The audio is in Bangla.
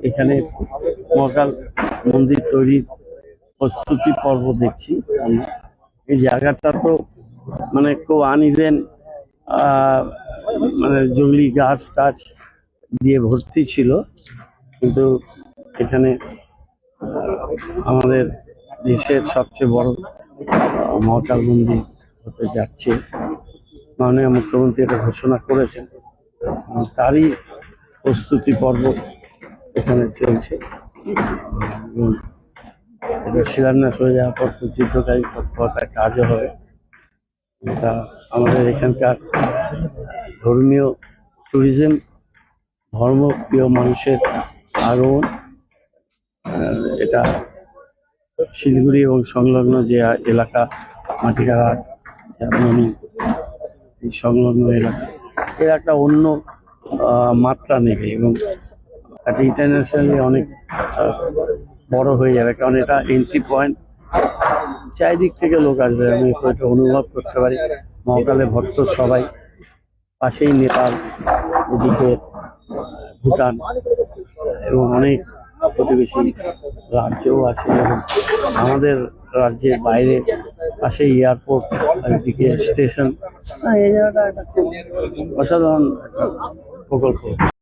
এখানে মহাকাল মন্দির তৈরির প্রস্তুতি পর্ব দেখছি। এই জায়গাটা তো মানে খুব আনইভেন, মানে জঙ্গলি গাছ টাছ দিয়ে ভর্তি ছিল, কিন্তু এখানে আমাদের দেশের সবচেয়ে বড় মহাকাল মন্দির হতে যাচ্ছে। মাননীয় মুখ্যমন্ত্রী এটা ঘোষণা করেছেন, তারই প্রস্তুতি পর্ব এখানে চলছে। এটা শিলান্যাস হয়ে যাওয়ার পর যুদ্ধকালীন তৎপরতার কাজও হবে। এটা আমাদের এখানকার ধর্মীয় ট্যুরিজম, ধর্মপ্রিয় মানুষের আগমন। এটা শিলিগুড়ি এবং সংলগ্ন যে এলাকা, মাটিকাড়া, জার্মানি, এই সংলগ্ন এলাকা, এর একটা অন্য মাত্রা নেবে এবং একটা ইন্টারন্যাশনালি অনেক বড় হয়ে যাবে, কারণ এটা এন্ট্রি পয়েন্ট। চারিদিক থেকে লোক আসবে, আমি এটা অনুভব করতে পারি। মহাকালে ভক্ত সবাই, পাশেই নেপাল, এদিকে ভুটান এবং অনেক প্রতিবেশী রাজ্যও আছে, এবং আমাদের রাজ্যের বাইরে পাশে এয়ারপোর্ট, এদিকে স্টেশন। এই জায়গাটা একটা খুব অসাধারণ একটা প্রকল্প।